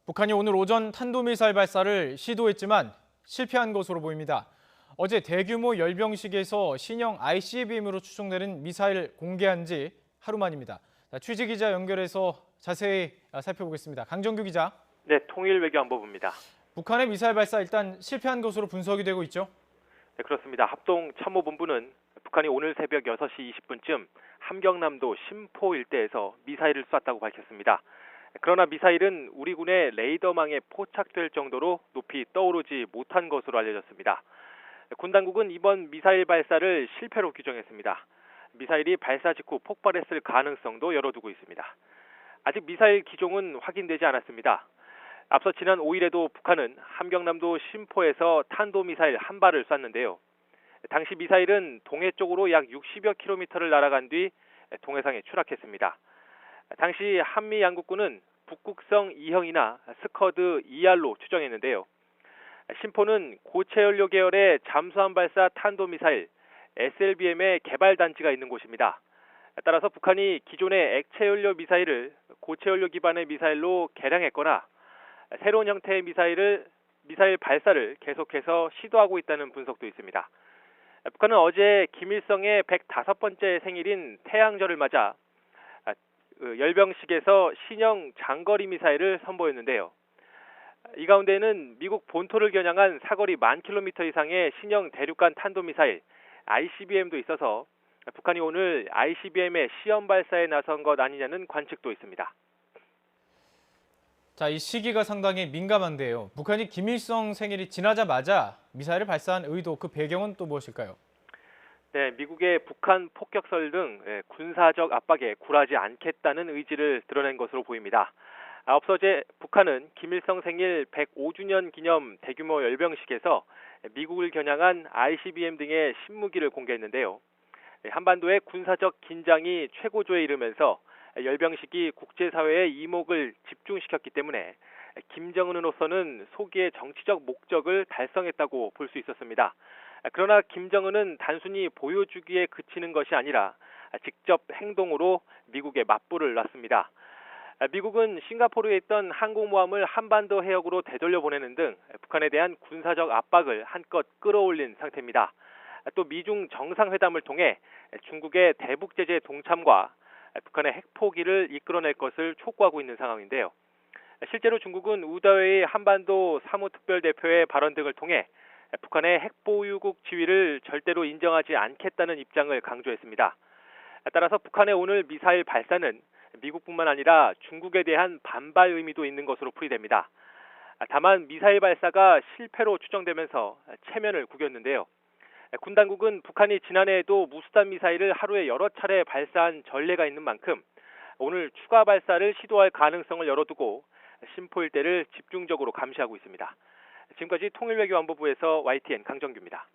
북한이 오늘 오전 탄도미사일 발사를 시도했지만 실패한 것으로 보입니다. 어제 대규모 열병식에서 신형 ICBM으로 추정되는 미사일 공개한 지 하루 만입니다. 취재기자 연결해서 자세히 살펴보겠습니다. 강정규 기자. 네, 통일외교안보부입니다. 북한의 미사일 발사 일단 실패한 것으로 분석이 되고 있죠? 네, 그렇습니다. 합동참모본부는 북한이 오늘 새벽 6시 20분쯤 함경남도 심포 일대에서 미사일을 쐈다고 밝혔습니다. 그러나 미사일은 우리 군의 레이더망에 포착될 정도로 높이 떠오르지 못한 것으로 알려졌습니다. 군 당국은 이번 미사일 발사를 실패로 규정했습니다. 미사일이 발사 직후 폭발했을 가능성도 열어두고 있습니다. 아직 미사일 기종은 확인되지 않았습니다. 앞서 지난 5일에도 북한은 함경남도 심포에서 탄도미사일 한 발을 쐈는데요. 당시 미사일은 동해 쪽으로 약 60여 킬로미터를 날아간 뒤 동해상에 추락했습니다. 당시 한미 양국군은 북극성 2형이나 스커드 2R로 추정했는데요. 심포는 고체연료 계열의 잠수함 발사 탄도미사일 SLBM의 개발 단지가 있는 곳입니다. 따라서 북한이 기존의 액체연료 미사일을 고체연료 기반의 미사일로 개량했거나 새로운 형태의 미사일 발사를 계속해서 시도하고 있다는 분석도 있습니다. 북한은 어제 김일성의 105번째 생일인 태양절을 맞아 열병식에서 신형 장거리 미사일을 선보였는데요. 이 가운데는 미국 본토를 겨냥한 사거리 10,000km 이상의 신형 대륙간 탄도미사일 ICBM도 있어서 북한이 오늘 ICBM의 시험 발사에 나선 것 아니냐는 관측도 있습니다. 자, 이 시기가 상당히 민감한데요. 북한이 김일성 생일이 지나자마자 미사일을 발사한 의도, 그 배경은 또 무엇일까요? 네, 미국의 북한 폭격설 등 군사적 압박에 굴하지 않겠다는 의지를 드러낸 것으로 보입니다. 앞서 어제 북한은 김일성 생일 105주년 기념 대규모 열병식에서 미국을 겨냥한 ICBM 등의 신무기를 공개했는데요. 한반도의 군사적 긴장이 최고조에 이르면서 열병식이 국제사회의 이목을 집중시켰기 때문에 김정은으로서는 소기의 정치적 목적을 달성했다고 볼 수 있었습니다. 그러나 김정은은 단순히 보여주기에 그치는 것이 아니라 직접 행동으로 미국에 맞불을 놨습니다. 미국은 싱가포르에 있던 항공모함을 한반도 해역으로 되돌려 보내는 등 북한에 대한 군사적 압박을 한껏 끌어올린 상태입니다. 또 미중 정상회담을 통해 중국의 대북 제재 동참과 북한의 핵 포기를 이끌어낼 것을 촉구하고 있는 상황인데요. 실제로 중국은 우다웨이 한반도 사무특별대표의 발언 등을 통해 북한의 핵보유국 지위를 절대로 인정하지 않겠다는 입장을 강조했습니다. 따라서 북한의 오늘 미사일 발사는 미국뿐만 아니라 중국에 대한 반발 의미도 있는 것으로 풀이됩니다. 다만 미사일 발사가 실패로 추정되면서 체면을 구겼는데요. 군 당국은 북한이 지난해에도 무수단 미사일을 하루에 여러 차례 발사한 전례가 있는 만큼 오늘 추가 발사를 시도할 가능성을 열어두고 심포 일대를 집중적으로 감시하고 있습니다. 지금까지 통일외교안보부에서 YTN 강정규입니다.